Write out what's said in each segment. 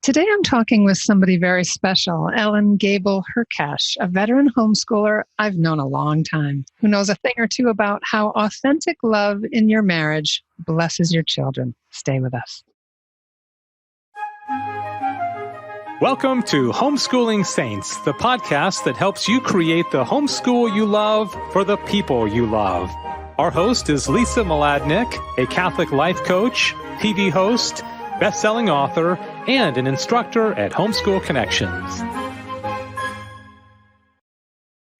Today I'm talking with somebody very special, Gable Hrkach, a veteran homeschooler I've known a long time, who knows a thing or two about how authentic love in your marriage blesses your children. Stay with us. Welcome to Homeschooling Saints, the podcast that helps you create the homeschool you love for the people you love. Our host is Lisa Mladinich, a Catholic life coach, TV host, best-selling author, and an instructor at Homeschool Connections.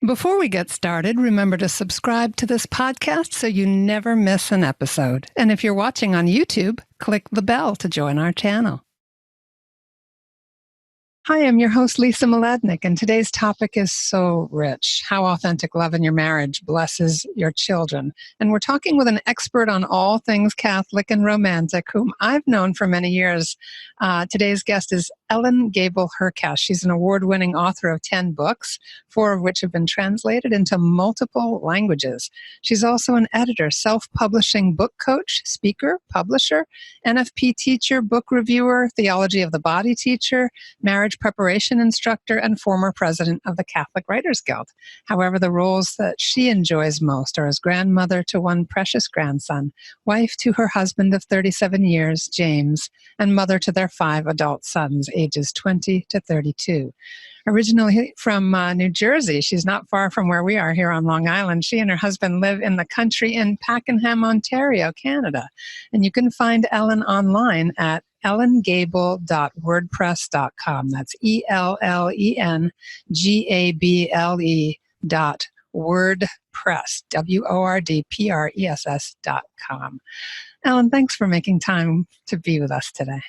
Before we get started, remember to subscribe to this podcast so you never miss an episode. And if you're watching on YouTube, click the bell to join our channel. Hi, I'm your host, Lisa Mladinich, and today's topic is so rich, how authentic love in your marriage blesses your children. And we're talking with an expert on all things Catholic and romantic, whom I've known for many years. Today's guest is Gable Hrkach. She's an award-winning author of 10 books, 4 of which have been translated into multiple languages. She's also an editor, self-publishing book coach, speaker, publisher, NFP teacher, book reviewer, theology of the body teacher, marriage preparation instructor, and former president of the Catholic Writers Guild. However, the roles that she enjoys most are as grandmother to one precious grandson, wife to her husband of 37 years, James, and mother to their 5 adult sons, ages 20 to 32. Originally from New Jersey, she's not far from where we are here on Long Island. She and her husband live in the country in Pakenham, Ontario, Canada. And you can find Ellen online at ellengable.wordpress.com. That's ELLENGABLE.wordpress, WORDPRESS.com. Ellen, thanks for making time to be with us today.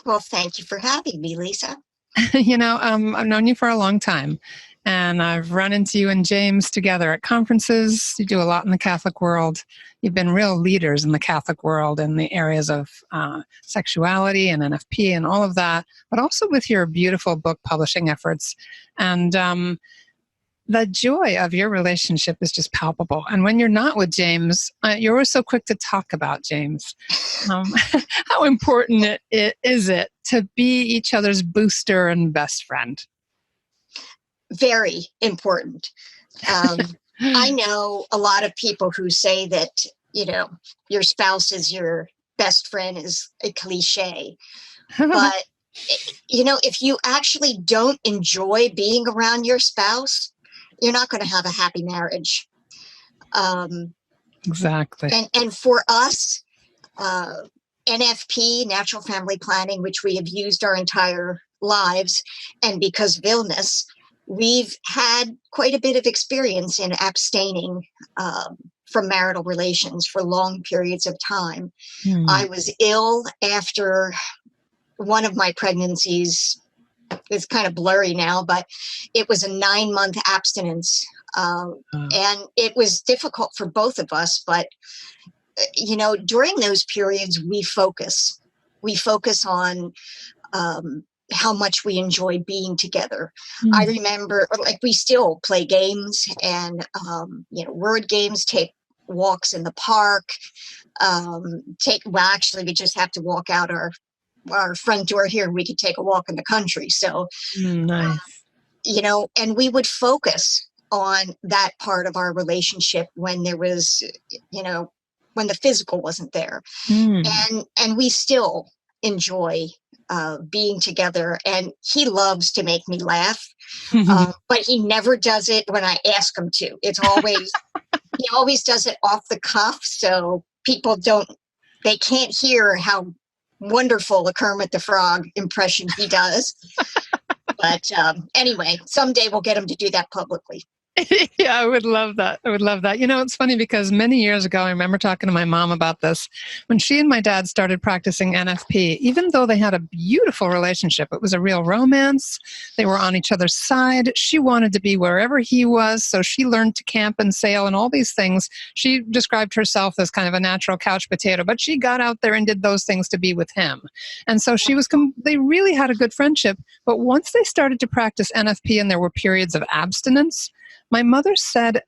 Well, thank you for having me, Lisa. I've known you for a long time, and I've run into you and James together at conferences. You do a lot in the Catholic world. You've been real leaders in the Catholic world in the areas of sexuality and NFP and all of that, but also with your beautiful book publishing efforts. And the joy of your relationship is just palpable. And when you're not with James, you're always so quick to talk about James. How important is it to be each other's booster and best friend? Very important. I know a lot of people who say that, your spouse is your best friend is a cliche. But, if you actually don't enjoy being around your spouse, you're not going to have a happy marriage. Exactly. And for us, NFP, Natural Family Planning, which we have used our entire lives, and because of illness, we've had quite a bit of experience in abstaining from marital relations for long periods of time. I was ill after one of my pregnancies. It's kind of blurry now, but it was a 9-month abstinence. And it was difficult for both of us. But, during those periods, we focus on how much we enjoy being together. I remember, we still play games and, word games, take walks in the park, we just have to walk out our front door here. We could take a walk in the country. So, nice. And we would focus on that part of our relationship when there was, when the physical wasn't there. And we still enjoy being together. And he loves to make me laugh, but he never does it when I ask him to. It's always, he always does it off the cuff. So people they can't hear how wonderful a Kermit the Frog impression he does. But anyway, someday we'll get him to do that publicly. Yeah, I would love that. It's funny because many years ago, I remember talking to my mom about this. When she and my dad started practicing NFP, even though they had a beautiful relationship, it was a real romance. They were on each other's side. She wanted to be wherever he was, so she learned to camp and sail and all these things. She described herself as kind of a natural couch potato, but she got out there and did those things to be with him. And so they really had a good friendship. But once they started to practice NFP and there were periods of abstinence, my mother said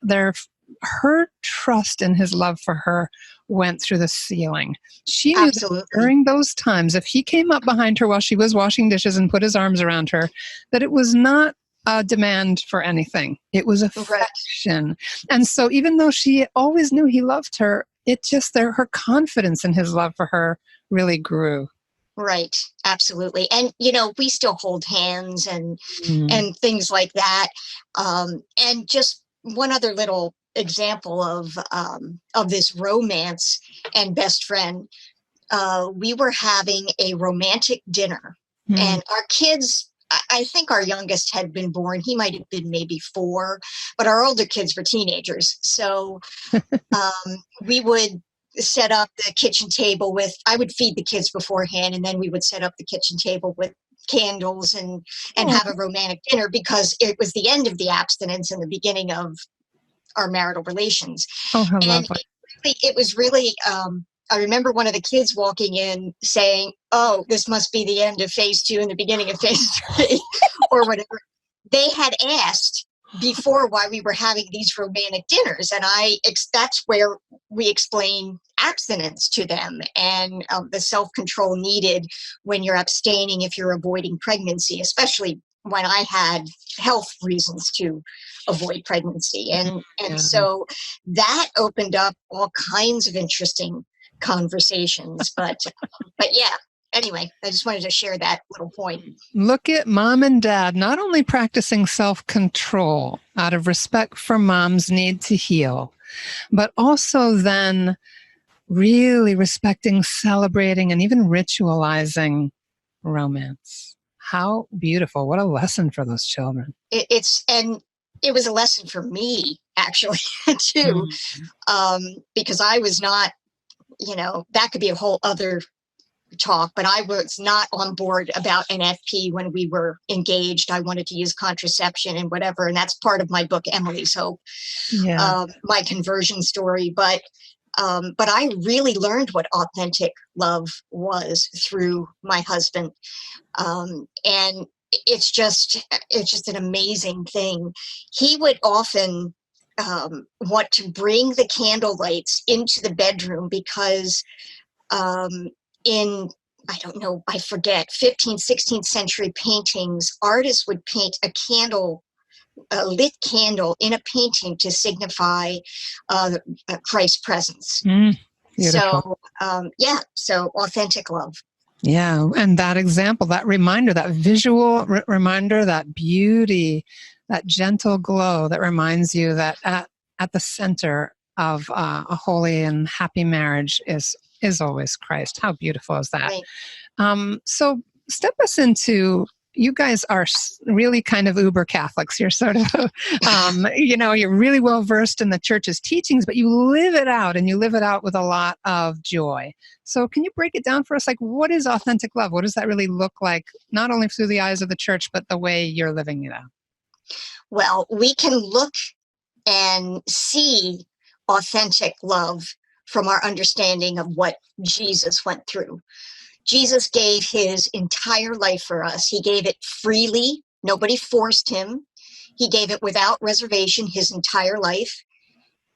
her trust and his love for her went through the ceiling. She knew that Absolutely. during those times, if he came up behind her while she was washing dishes and put his arms around her, that it was not a demand for anything. It was Right. affection. And so even though she always knew he loved her, it just, her confidence in his love for her really grew. Right. Absolutely. And, we still hold hands and Mm. things like that. And just one other little example of this romance and best friend. We were having a romantic dinner, Mm. and our kids, I think our youngest had been born. He might have been maybe 4, but our older kids were teenagers. So we would set up the kitchen table I would feed the kids beforehand, and then we would set up the kitchen table with candles and have a romantic dinner, because it was the end of the abstinence and the beginning of our marital relations. Oh, how And lovely. it was really, I remember one of the kids walking in saying, "Oh, this must be the end of phase 2 and the beginning of phase 3," or whatever. They had asked before why we were having these romantic dinners, and that's where we explain abstinence to them, and the self-control needed when you're abstaining if you're avoiding pregnancy, especially when I had health reasons to avoid pregnancy. And Yeah. so that opened up all kinds of interesting conversations. But yeah, anyway, I just wanted to share that little point. Look at mom and dad not only practicing self-control out of respect for mom's need to heal, but also then really respecting, celebrating, and even ritualizing romance. How beautiful. What a lesson for those children. It was a lesson for me, actually, too, because I was not, that could be a whole other talk, but I was not on board about NFP when we were engaged. I wanted to use contraception and whatever, and that's part of my book, Emily's Hope, my conversion story. But I really learned what authentic love was through my husband, and it's just an amazing thing. He would often want to bring the candle lights into the bedroom because in, I don't know, I forget, 15th, 16th century paintings, artists would paint a lit candle in a painting to signify Christ's presence. Beautiful. So, so authentic love. Yeah, and that example, that reminder, that visual reminder, that beauty, that gentle glow that reminds you that at the center of a holy and happy marriage is always Christ. How beautiful is that? Right. So step us into, you guys are really kind of uber Catholics. You're sort of, you're really well versed in the church's teachings, but you live it out, and you live it out with a lot of joy. So can you break it down for us? Like, what is authentic love? What does that really look like, not only through the eyes of the church, but the way you're living it out? Well, we can look and see authentic love from our understanding of what Jesus went through. Jesus gave his entire life for us. He gave it freely. Nobody forced him. He gave it without reservation his entire life.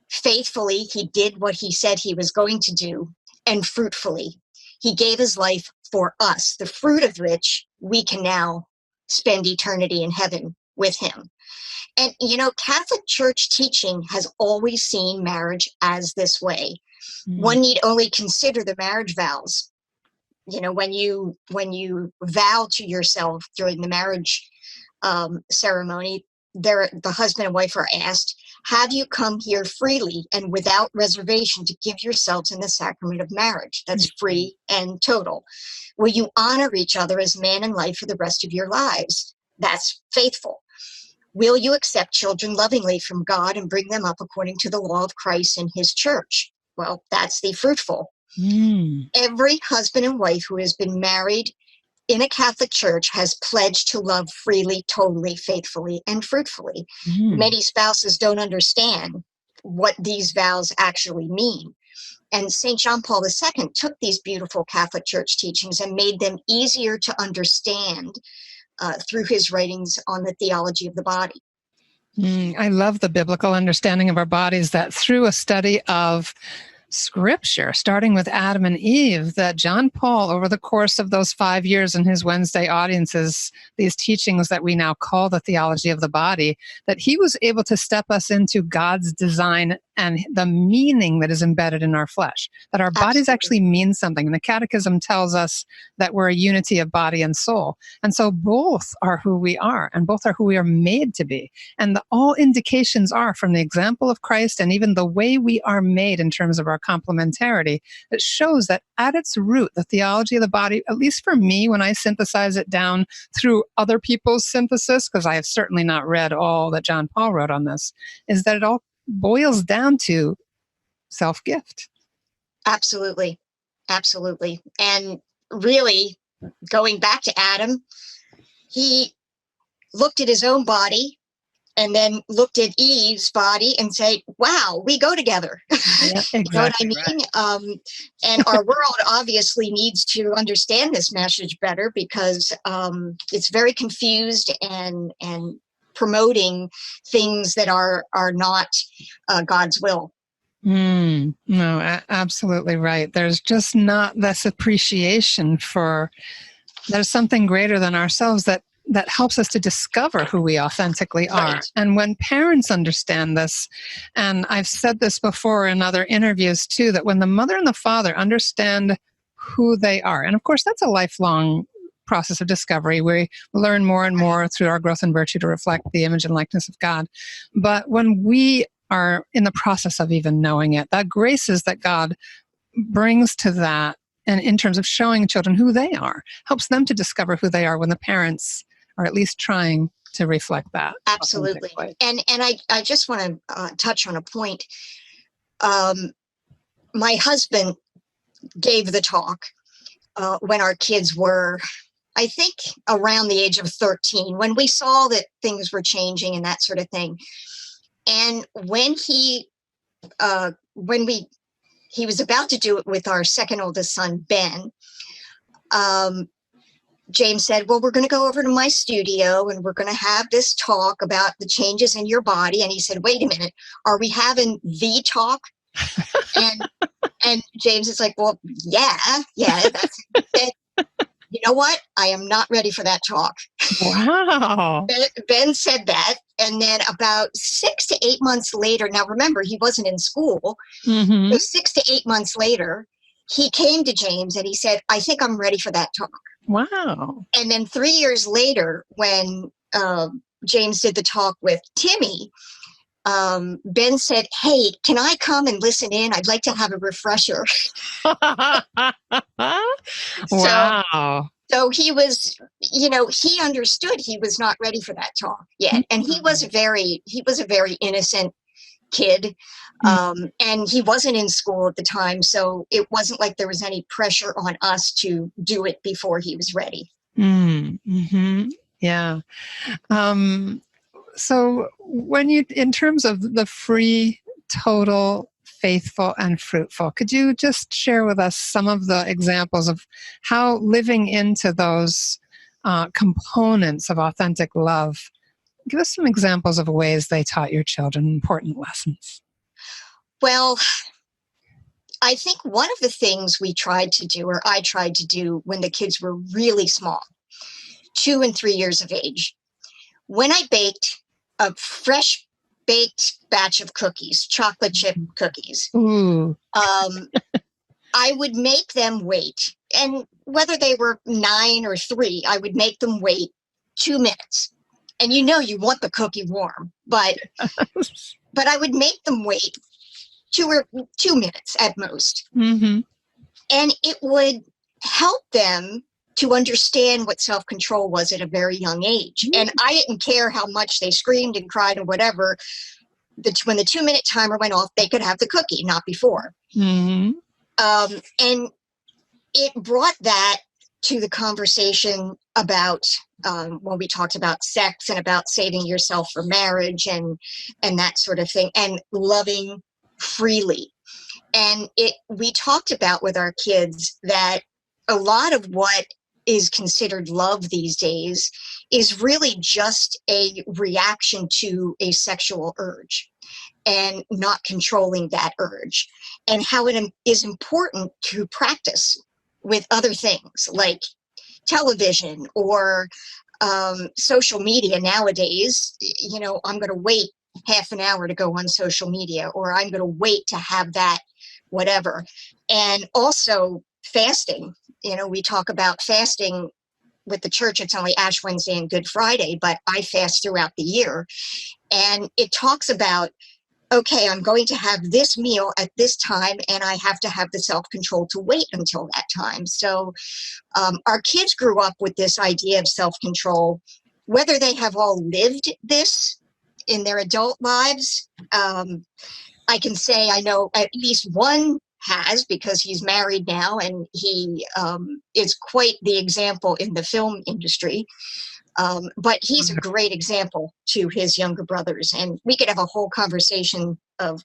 Faithfully, he did what he said he was going to do, and fruitfully. He gave his life for us, the fruit of which we can now spend eternity in heaven with him. And, Catholic Church teaching has always seen marriage as this way. One need only consider the marriage vows. When you vow to yourself during the marriage ceremony, the husband and wife are asked, "Have you come here freely and without reservation to give yourselves in the sacrament of marriage?" That's free and total. "Will you honor each other as man and wife for the rest of your lives?" That's faithful. "Will you accept children lovingly from God and bring them up according to the law of Christ and his church?" Well, that's the fruitful. Every husband and wife who has been married in a Catholic church has pledged to love freely, totally, faithfully, and fruitfully. Many spouses don't understand what these vows actually mean. And St. John Paul II took these beautiful Catholic Church teachings and made them easier to understand through his writings on the theology of the body. I love the biblical understanding of our bodies, that through a study of scripture, starting with Adam and Eve, that John Paul, over the course of those 5 years in his Wednesday audiences, these teachings that we now call the theology of the body, that he was able to step us into God's design and the meaning that is embedded in our flesh, that our bodies actually mean something. And the Catechism tells us that we're a unity of body and soul. And so both are who we are, and both are who we are made to be. And all indications are from the example of Christ and even the way we are made in terms of our complementarity, that shows that at its root, the theology of the body, at least for me, when I synthesize it down through other people's synthesis, because I have certainly not read all that John Paul wrote on this, is that it all boils down to self-gift. Absolutely. Absolutely. And really, going back to Adam, he looked at his own body and then looked at Eve's body and said, wow, we go together. Yeah, exactly. You know what I mean? Right. And our world obviously needs to understand this message better, because it's very confused and promoting things that are not God's will. No, absolutely right. There's just not this appreciation for there's something greater than ourselves that helps us to discover who we authentically are. Right. And when parents understand this, and I've said this before in other interviews too, that when the mother and the father understand who they are, and of course that's a lifelong process of discovery. We learn more and more through our growth and virtue to reflect the image and likeness of God. But when we are in the process of even knowing it, that grace is that God brings to that, and in terms of showing children who they are, helps them to discover who they are when the parents are at least trying to reflect that. Absolutely. And I just want to touch on a point. My husband gave the talk when our kids were, I think, around the age of 13, when we saw that things were changing and that sort of thing. And when he was about to do it with our second oldest son, Ben, James said, well, we're going to go over to my studio and we're going to have this talk about the changes in your body. And he said, wait a minute, are we having the talk? And James is like, well, yeah, that's it. You know what? I am not ready for that talk. Wow. Ben said that. And then about 6 to 8 months later, now remember, he wasn't in school. So 6 to 8 months later, he came to James and he said, I think I'm ready for that talk. Wow. And then 3 years later, when James did the talk with Timmy, Ben said, hey, can I come and listen in? I'd like to have a refresher. Wow. So he was, he understood he was not ready for that talk yet. And he was a very innocent kid. And he wasn't in school at the time. So it wasn't like there was any pressure on us to do it before he was ready. Yeah. So when in terms of the free, total, faithful, and fruitful, could you just share with us some of the examples of how living into those components of authentic love, give us some examples of ways they taught your children important lessons? Well, I think one of the things we tried to do, or I tried to do when the kids were really small, 2 and 3 years of age, when I baked a fresh baked batch of cookies, chocolate chip cookies, I would make them wait. And whether they were 9 or 3, I would make them wait 2 minutes. And you want the cookie warm, but I would make them wait 2 minutes at most. And it would help them to understand what self-control was at a very young age. And I didn't care how much they screamed and cried or whatever. When the 2-minute timer went off, they could have the cookie, not before. And it brought that to the conversation about when we talked about sex and about saving yourself for marriage and that sort of thing, and loving freely. And we talked about with our kids that a lot of what is considered love these days is really just a reaction to a sexual urge and not controlling that urge. and how it is important to practice with other things like television or social media nowadays. I'm going to wait half an hour to go on social media, or I'm going to wait to have that, whatever. And also fasting. We talk about fasting with the church. It's only Ash Wednesday and Good Friday, but I fast throughout the year. And it talks about, okay, I'm going to have this meal at this time, and I have to have the self-control to wait until that time. So our kids grew up with this idea of self-control. Whether they have all lived this in their adult lives, I can say I know at least one has, because he's married now, and he is quite the example in the film industry. But he's a great example to his younger brothers, and we could have a whole conversation of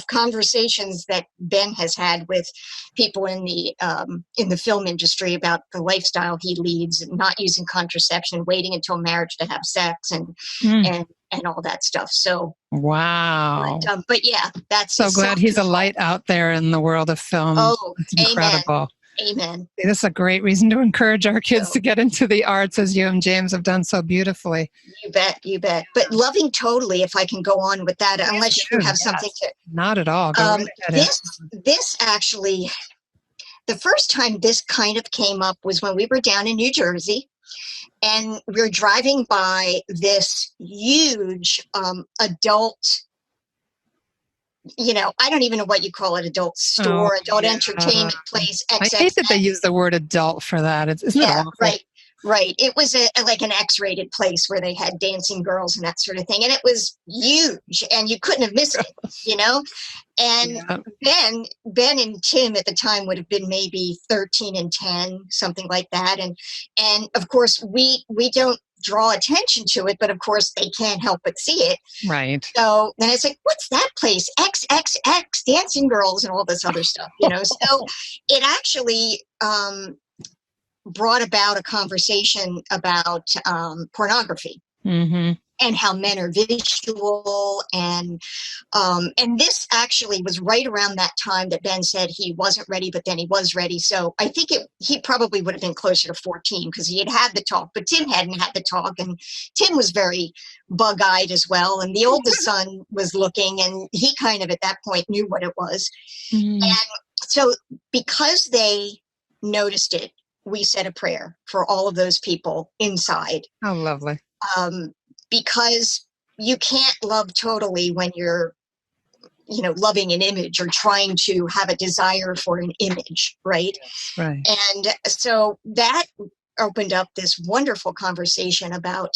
conversations that Ben has had with people in the film industry about the lifestyle he leads, and not using contraception, waiting until marriage to have sex, and all that stuff. So wow. But yeah, that's so glad he's a light out there in the world of film. Oh, it's incredible. Amen. This is a great reason to encourage our kids to get into the arts, as you and James have done so beautifully. You bet. But loving totally, if I can go on with that, unless you have something to... Not at all. This actually, the first time this kind of came up was when we were down in New Jersey, and we were driving by this huge adult, I don't even know what you call it, adult store, adult entertainment place. I hate that they use the word adult for that. Isn't it awful? Right. It was like an X-rated place where they had dancing girls and that sort of thing. And it was huge, and you couldn't have missed it, And Ben and Tim at the time would have been maybe 13 and 10, something like that. And of course, we don't draw attention to it, but of course they can't help but see it. Right. So then it's like, what's that place? XXX dancing girls and all this other stuff, So it actually brought about a conversation about pornography. Mm-hmm. And how men are visual, and this actually was right around that time that Ben said he wasn't ready, but then he was ready. So I think he probably would have been closer to 14, because he had the talk, but Tim hadn't had the talk, and Tim was very bug-eyed as well. And the oldest son was looking, and he kind of at that point knew what it was. Mm. And so because they noticed it, we said a prayer for all of those people inside. Oh, lovely. Because you can't love totally when you're, loving an image or trying to have a desire for an image, right? Right. And so that opened up this wonderful conversation about,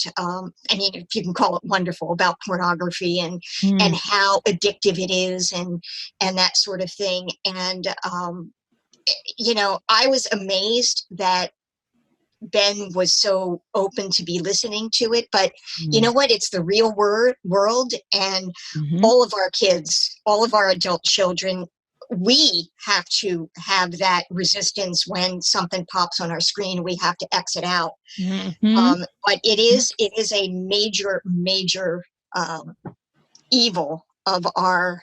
if you can call it wonderful, about pornography and how addictive it is and that sort of thing. And, I was amazed that Ben was so open to be listening to it, but you know what? It's the real world, and all of our kids, all of our adult children, we have to have that resistance when something pops on our screen. We have to exit out. But it is a major evil of our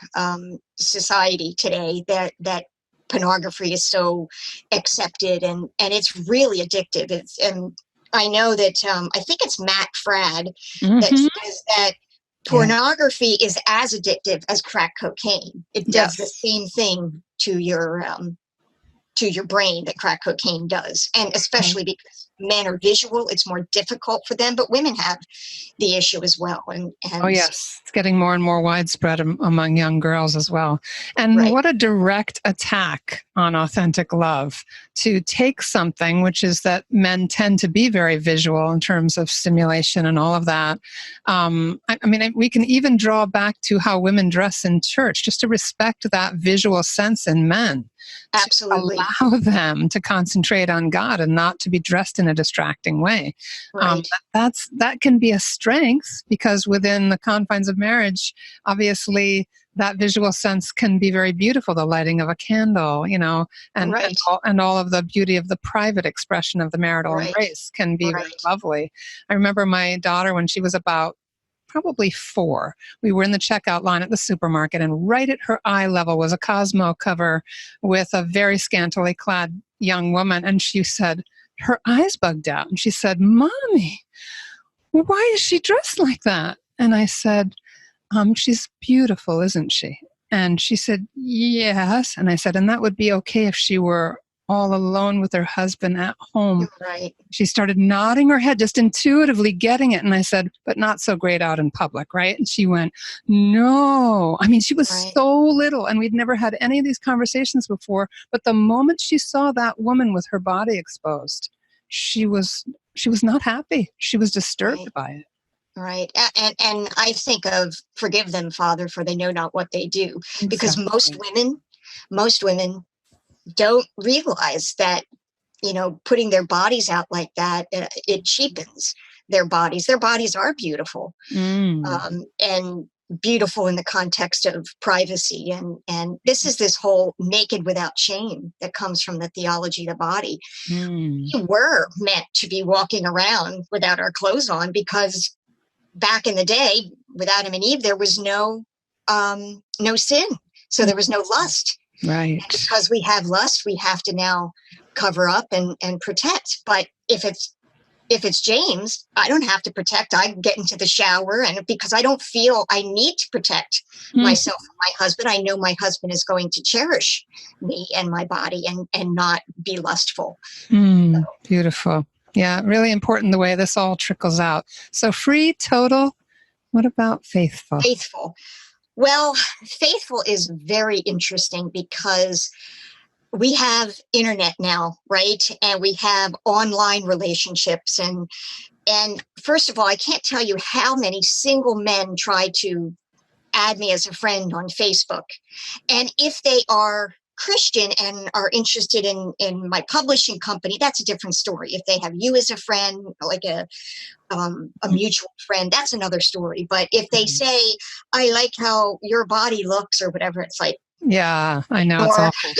society today that pornography is so accepted, and it's really addictive. And I know that I think it's Matt Fradd that says that pornography is as addictive as crack cocaine. It does the same thing to your brain that crack cocaine does, and especially because men are visual, it's more difficult for them, but women have the issue as well. And oh yes, it's getting more and more widespread among young girls as well. And what a direct attack on authentic love to take something, which is that men tend to be very visual in terms of stimulation and all of that. We can even draw back to how women dress in church, just to respect that visual sense in men. Absolutely. To allow them to concentrate on God and not to be dressed in a distracting way. Right. That can be a strength, because within the confines of marriage, obviously that visual sense can be very beautiful. The lighting of a candle, and all of the beauty of the private expression of the marital embrace can be very lovely. I remember my daughter, when she was about probably 4. We were in the checkout line at the supermarket, and right at her eye level was a Cosmo cover with a very scantily clad young woman. And she said, her eyes bugged out. And she said, Mommy, why is she dressed like that? And I said, she's beautiful, isn't she? And she said, yes. And I said, and that would be okay if she were all alone with her husband at home. Right. She started nodding her head, just intuitively getting it. And I said, but not so great out in public, right? And she went, no. I mean, she was so little, and we'd never had any of these conversations before. But the moment she saw that woman with her body exposed, she was not happy. She was disturbed by it. Right. And I think of forgive them, Father, for they know not what they do. Exactly. Because most women don't realize that, putting their bodies out like that, it cheapens their bodies. Their bodies are beautiful, and beautiful in the context of privacy. And this whole naked without shame that comes from the theology of the body. We were meant to be walking around without our clothes on, because back in the day, with Adam and Eve, there was no sin. So there was no lust. Right. And because we have lust, we have to now cover up and protect. But if it's James, I don't have to protect. I get into the shower, and because I don't feel I need to protect myself and my husband, I know my husband is going to cherish me and my body and not be lustful. Beautiful. Yeah, really important the way this all trickles out. So free, total. What about faithful? Faithful. Well, faithful is very interesting because we have internet now, right? And we have online relationships. And first of all, I can't tell you how many single men try to add me as a friend on Facebook. And if they are Christian and are interested in my publishing company, that's a different story. If they have you as a friend, like a mutual friend, that's another story. But if they say, I like how your body looks or whatever, it's like, yeah, I know. It's awful.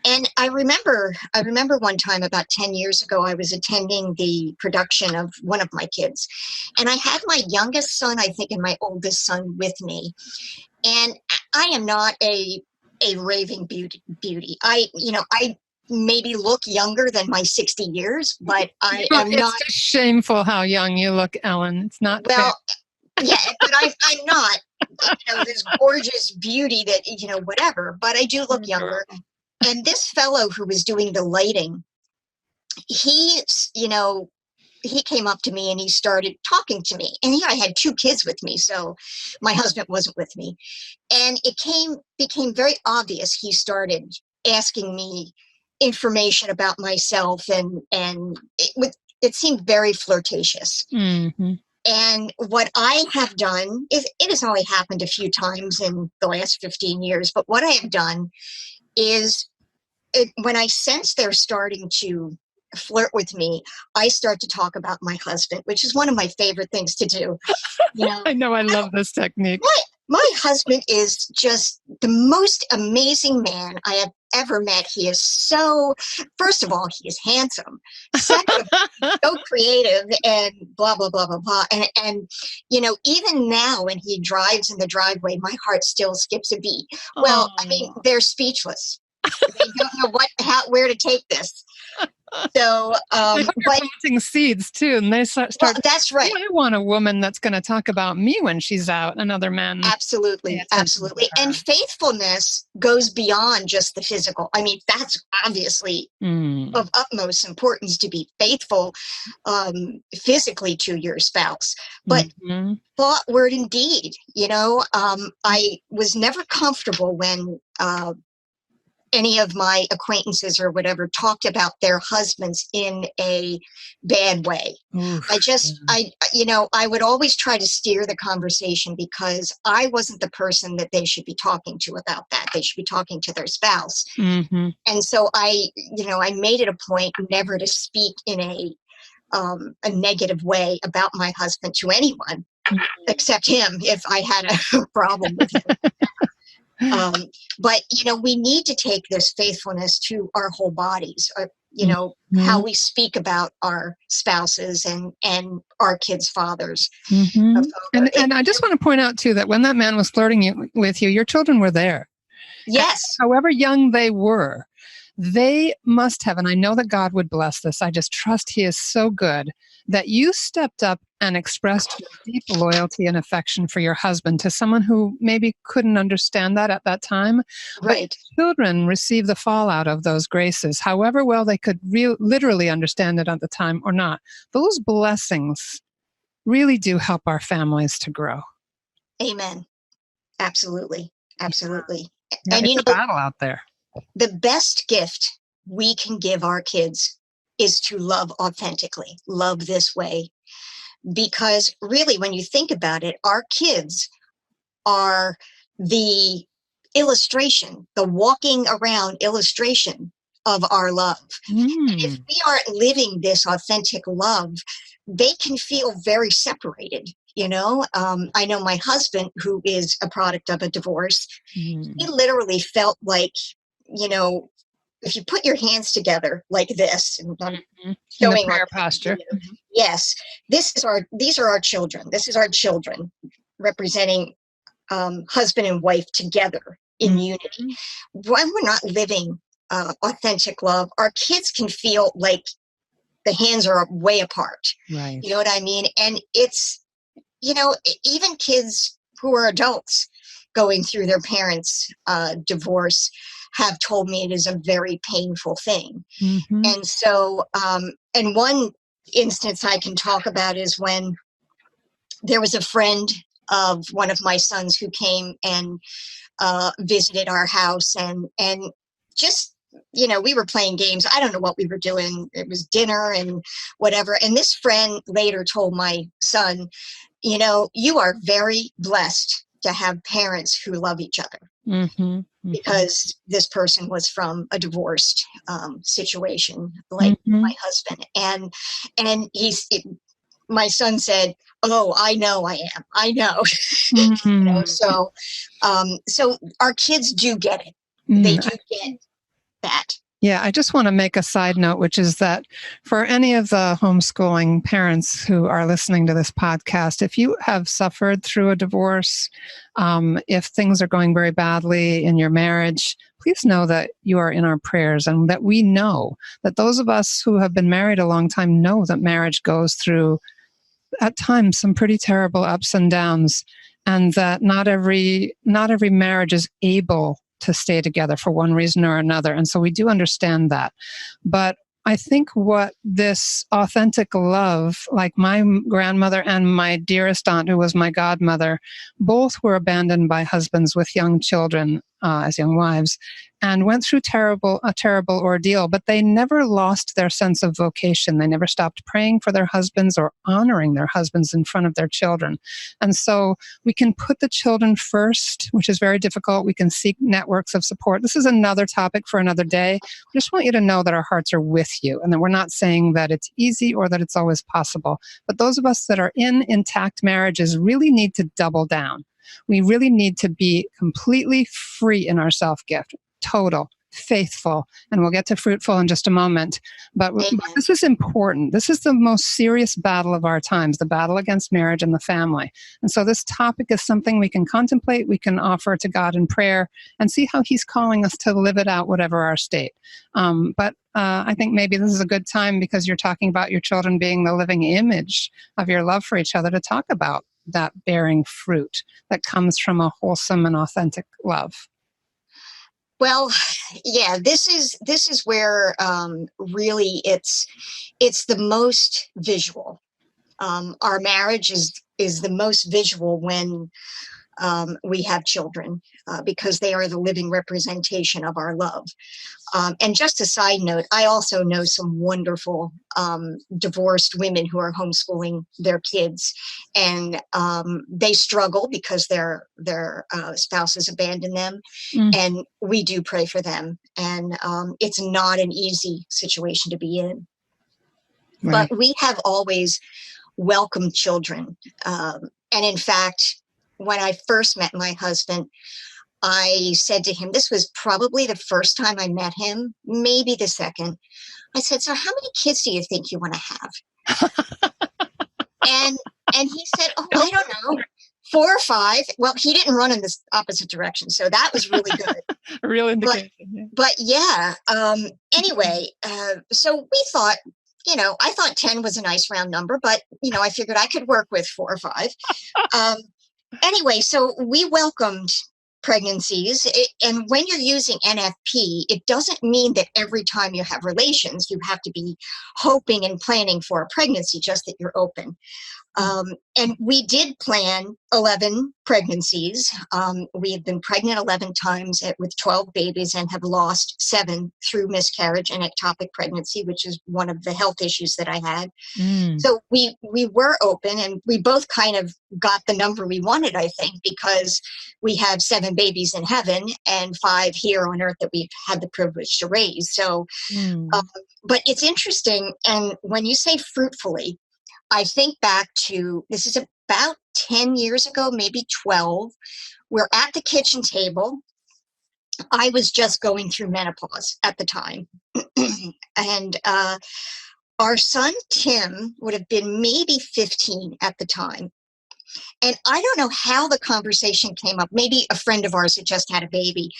And I remember one time about 10 years ago, I was attending the production of one of my kids, and I had my youngest son, I think, and my oldest son with me. And I am not a raving beauty. I maybe look younger than my 60 years, but I am not. It's just shameful how young you look, Ellen. It's not well, fair. Yeah, but I'm not, this gorgeous beauty that, whatever, but I do look younger. And this fellow who was doing the lighting, he came up to me and he started talking to me. And I had 2 kids with me, so my husband wasn't with me. And it became very obvious. He started asking me information about myself, and it seemed very flirtatious. And what I have done is, it has only happened a few times in the last 15 years, but what I have done is, when I sense they're starting to flirt with me, I start to talk about my husband, which is one of my favorite things to do. I know, I love this technique. My husband is just the most amazing man I have ever met. He is first of all, he is handsome. Second, so creative, and blah, blah, blah, blah, blah. And even now when he drives in the driveway, my heart still skips a beat. Well, I mean, they're speechless. They don't know where to take this. So, but planting seeds too, and they start. Well, that's right. I want a woman that's going to talk about me when she's out, and other men. Absolutely. And faithfulness goes beyond just the physical. I mean, that's obviously of utmost importance, to be faithful physically to your spouse, but thought, word, and deed. I was never comfortable when any of my acquaintances or whatever talked about their husbands in a bad way. I would always try to steer the conversation, because I wasn't the person that they should be talking to about that. They should be talking to their spouse. And so I made it a point never to speak in a negative way about my husband to anyone except him, if I had a problem with him. But we need to take this faithfulness to our whole bodies. how we speak about our spouses and our kids' fathers. Mm-hmm. And I just want to point out too that when that man was flirting with you, your children were there. Yes. And however young they were, they must have, and I know that God would bless this. I just trust He is so good that you stepped up and expressed your deep loyalty and affection for your husband to someone who maybe couldn't understand that at that time. Right. But children receive the fallout of those graces, however well they could literally understand it at the time or not. Those blessings really do help our families to grow. Amen. Absolutely. Absolutely. Yeah, And it's a battle out there. The best gift we can give our kids is to love authentically, love this way. Because really, when you think about it, our kids are the illustration, the walking around illustration of our love. And if we aren't living this authentic love, they can feel very separated. I know my husband, who is a product of a divorce, he literally felt like, if you put your hands together like this, and I'm showing in the prayer posture. Yes, these are our children. This is our children representing husband and wife together in unity. When we're not living authentic love, our kids can feel like the hands are way apart. Right. You know what I mean? And it's, even kids who are adults going through their parents' divorce have told me it is a very painful thing. And so, and one instance I can talk about is when there was a friend of one of my sons who came and visited our house, and just, we were playing games. I don't know what we were doing. It was dinner and whatever. And this friend later told my son, you are very blessed to have parents who love each other. Because this person was from a divorced situation, like my husband. And my son said, "Oh, I know I am. I know." So our kids do get it. They do get that. Yeah, I just want to make a side note, which is that for any of the homeschooling parents who are listening to this podcast, if you have suffered through a divorce, if things are going very badly in your marriage, please know that you are in our prayers, and that we know that those of us who have been married a long time know that marriage goes through, at times, some pretty terrible ups and downs, and that not every marriage is able to stay together for one reason or another. And so we do understand that. But I think what this authentic love, like my grandmother and my dearest aunt, who was my godmother, both were abandoned by husbands with young children as young wives, and went through a terrible ordeal, but they never lost their sense of vocation. They never stopped praying for their husbands or honoring their husbands in front of their children. And so we can put the children first, which is very difficult. We can seek networks of support. This is another topic for another day. I just want you to know that our hearts are with you, and that we're not saying that it's easy or that it's always possible. But those of us that are in intact marriages really need to double down. We really need to be completely free in our self-gift, total, faithful, and we'll get to fruitful in just a moment. But this is important. This is the most serious battle of our times, the battle against marriage and the family. And so this topic is something we can contemplate, we can offer to God in prayer, and see how He's calling us to live it out, whatever our state. But I think maybe this is a good time, because you're talking about your children being the living image of your love for each other, to talk about that bearing fruit that comes from a wholesome and authentic love. Well, yeah, this is where really it's the most visual. Our marriage is the most visual when we have children, because they are the living representation of our love. And just a side note, I also know some wonderful divorced women who are homeschooling their kids, and they struggle because their spouses abandon them, and we do pray for them. And it's not an easy situation to be in. Right. But we have always welcomed children. And in fact, when I first met my husband, I said to him, this was probably the first time I met him, maybe the second. I said, so how many kids do you think you want to have? And he said, oh, I don't know, 4 or 5. Well, he didn't run in this opposite direction, so that was really good. A real indication. But yeah, anyway, so we thought, I thought 10 was a nice round number, but, I figured I could work with 4 or 5. Anyway, so we welcomed pregnancies. And when you're using NFP, it doesn't mean that every time you have relations, you have to be hoping and planning for a pregnancy, just that you're open. And we did plan 11 pregnancies. We have been pregnant 11 times with 12 babies and have lost 7 through miscarriage and ectopic pregnancy, which is one of the health issues that I had. So we were open, and we both kind of got the number we wanted, I think, because we have 7 babies in heaven and 5 here on earth that we've had the privilege to raise. So, but it's interesting. And when you say fruitfully, I think back to, this is about 10 years ago, maybe 12. We're at the kitchen table. I was just going through menopause at the time. And our son, Tim, would have been maybe 15 at the time. And I don't know how the conversation came up. Maybe a friend of ours had just had a baby.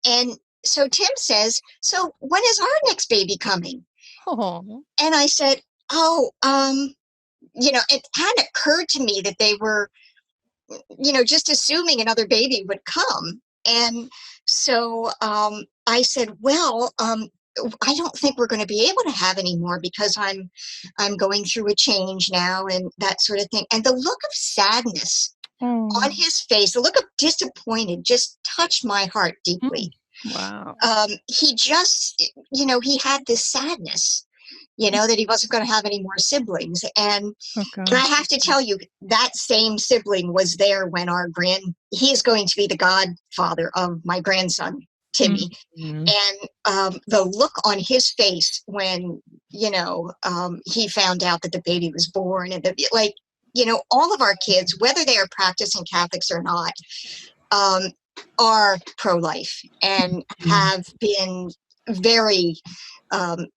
And so Tim says, so when is our next baby coming? Oh. And I said, it hadn't occurred to me that they were, just assuming another baby would come. And so I said, well, I don't think we're going to be able to have any more because I'm going through a change now and that sort of thing. And the look of sadness on his face, the look of disappointed, just touched my heart deeply. Wow. He just, he had this sadness, that he wasn't going to have any more siblings. And I have to tell you, that same sibling was there when he is going to be the godfather of my grandson, Timmy. And the look on his face when, he found out that the baby was born, and all of our kids, whether they are practicing Catholics or not, are pro-life and have been very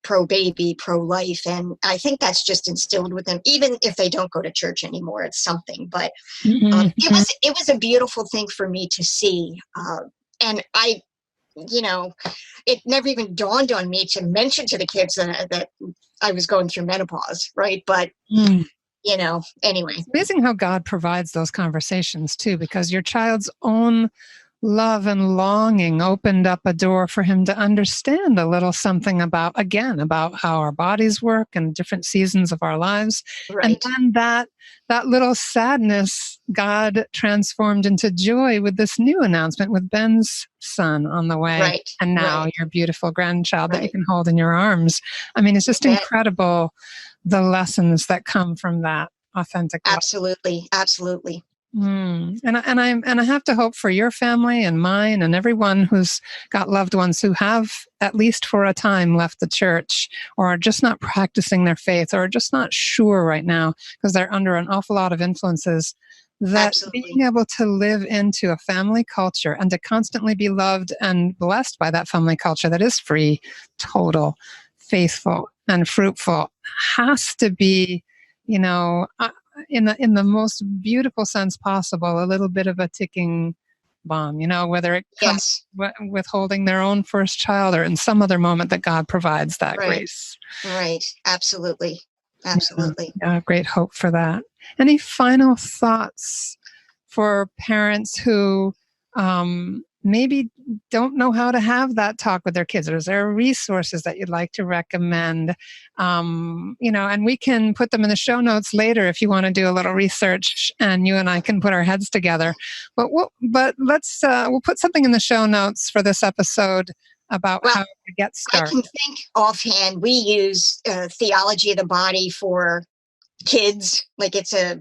pro-baby, pro-life. And I think that's just instilled with them, even if they don't go to church anymore. It's something. But it was a beautiful thing for me to see. And I, it never even dawned on me to mention to the kids that I was going through menopause, right? But anyway. It's amazing how God provides those conversations too, because your child's own love and longing opened up a door for him to understand a little something about how our bodies work and different seasons of our lives. Right. And then that little sadness, God transformed into joy with this new announcement with Ben's son on the way. Right. And now your beautiful grandchild that you can hold in your arms. I mean, it's just incredible, the lessons that come from that authentic love. Absolutely. Absolutely. And I have to hope for your family and mine and everyone who's got loved ones who have, at least for a time, left the church or are just not practicing their faith or are just not sure right now because they're under an awful lot of influences, that being able to live into a family culture and to constantly be loved and blessed by that family culture that is free, total, faithful, and fruitful has to be, in the most beautiful sense possible, a little bit of a ticking bomb, whether it comes with holding their own first child or in some other moment that God provides that grace. Right. Absolutely. Absolutely. Yeah, great hope for that. Any final thoughts for parents who maybe don't know how to have that talk with their kids? Or is there resources that you'd like to recommend? And we can put them in the show notes later if you want to do a little research and you and I can put our heads together. But we'll put something in the show notes for this episode about how to get started. I can think offhand, we use theology of the body for kids. Like it's a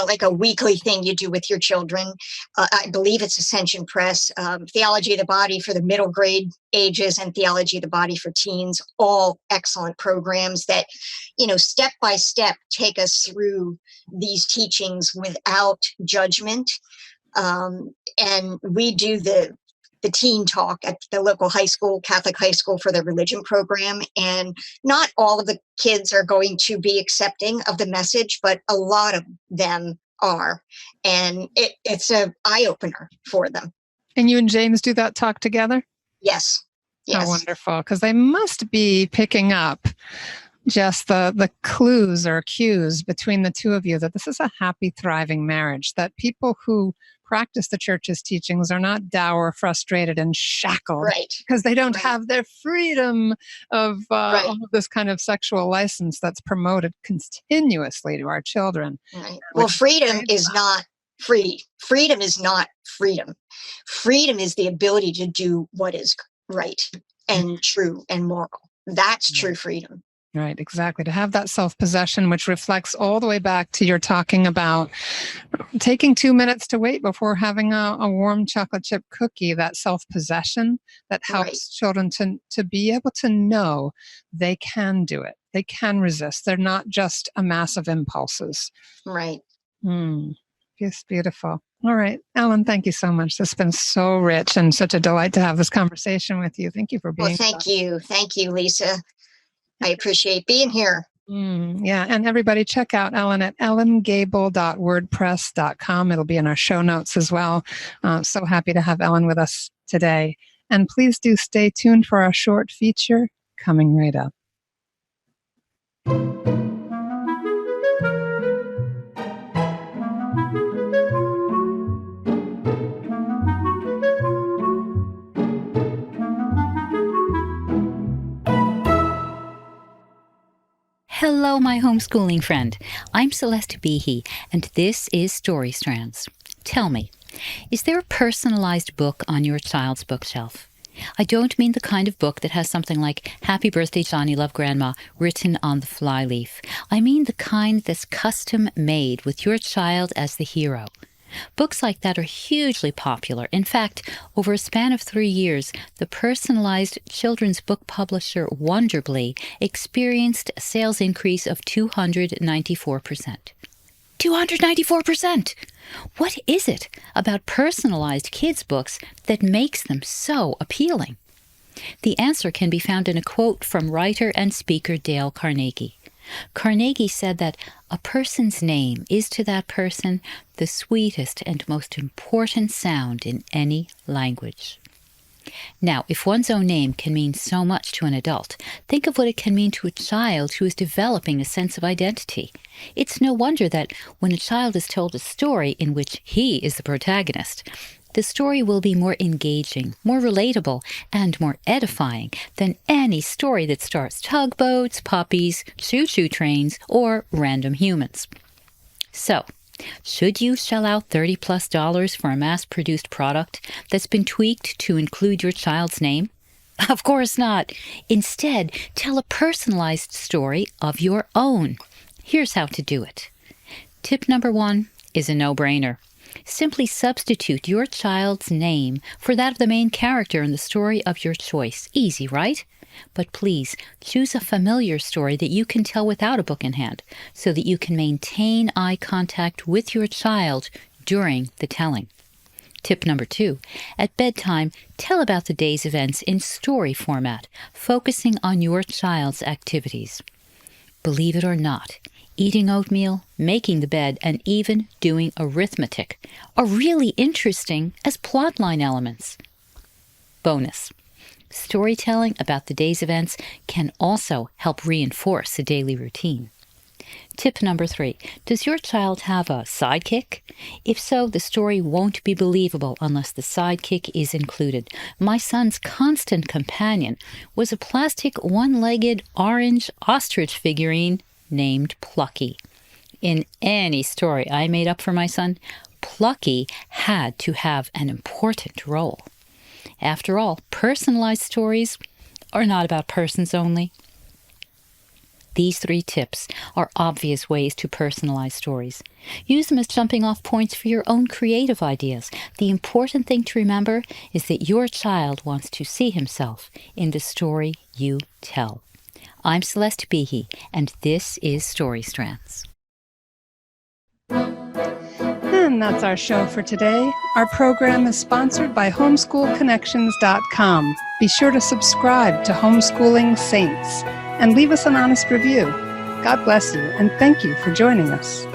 like a weekly thing you do with your children. I believe it's Ascension Press. Theology of the Body for the middle grade ages and Theology of the Body for teens, all excellent programs that, step by step take us through these teachings without judgment. And we do the teen talk at the local high school, Catholic high school, for the religion program. And not all of the kids are going to be accepting of the message, but a lot of them are. And it's an eye opener for them. And you and James do that talk together? Yes. Yes. Oh, wonderful. Because they must be picking up just the clues or cues between the two of you that this is a happy, thriving marriage, that people who practice the church's teachings are not dour, frustrated, and shackled because they don't have their freedom of all of this kind of sexual license that's promoted continuously to our children. Right. Well, freedom is not free. Freedom is not freedom. Freedom is the ability to do what is right and true and moral. That's true freedom. Right, exactly. To have that self-possession, which reflects all the way back to your talking about taking 2 minutes to wait before having a warm chocolate chip cookie, that self-possession that helps children to be able to know they can do it. They can resist. They're not just a mass of impulses. Right. It's beautiful. All right, Ellen, thank you so much. This has been so rich and such a delight to have this conversation with you. Thank you for being here. Well, thank you. Thank you, Lisa. I appreciate being here. Yeah. And everybody check out Ellen at ellengable.wordpress.com. It'll be in our show notes as well. So happy to have Ellen with us today. And please do stay tuned for our short feature coming right up. Hello, my homeschooling friend. I'm Celeste Behe, and this is Story Strands. Tell me, is there a personalized book on your child's bookshelf? I don't mean the kind of book that has something like "Happy Birthday, Johnny, Love Grandma" written on the flyleaf. I mean the kind that's custom-made with your child as the hero. Books like that are hugely popular. In fact, over a span of 3 years, the personalized children's book publisher Wonderbly experienced a sales increase of 294%. 294%! What is it about personalized kids' books that makes them so appealing? The answer can be found in a quote from writer and speaker Dale Carnegie. Carnegie said that a person's name is to that person the sweetest and most important sound in any language. Now, if one's own name can mean so much to an adult, think of what it can mean to a child who is developing a sense of identity. It's no wonder that when a child is told a story in which he is the protagonist, the story will be more engaging, more relatable, and more edifying than any story that stars tugboats, puppies, choo-choo trains, or random humans. So, should you shell out $30+ for a mass-produced product that's been tweaked to include your child's name? Of course not. Instead, tell a personalized story of your own. Here's how to do it. Tip number 1 is a no-brainer. Simply substitute your child's name for that of the main character in the story of your choice. Easy, right? But please, choose a familiar story that you can tell without a book in hand, so that you can maintain eye contact with your child during the telling. Tip number 2, at bedtime, tell about the day's events in story format, focusing on your child's activities. Believe it or not, eating oatmeal, making the bed, and even doing arithmetic are really interesting as plotline elements. Bonus. Storytelling about the day's events can also help reinforce a daily routine. Tip number 3. Does your child have a sidekick? If so, the story won't be believable unless the sidekick is included. My son's constant companion was a plastic one-legged orange ostrich figurine named Plucky. In any story I made up for my son, Plucky had to have an important role. After all, personalized stories are not about persons only. These 3 tips are obvious ways to personalize stories. Use them as jumping-off points for your own creative ideas. The important thing to remember is that your child wants to see himself in the story you tell. I'm Celeste Behe, and this is Story Strands. And And that's our show for today. Our program is sponsored by homeschoolconnections.com. Be sure to subscribe to Homeschooling Saints and leave us an honest review. God bless you, and thank you for joining us.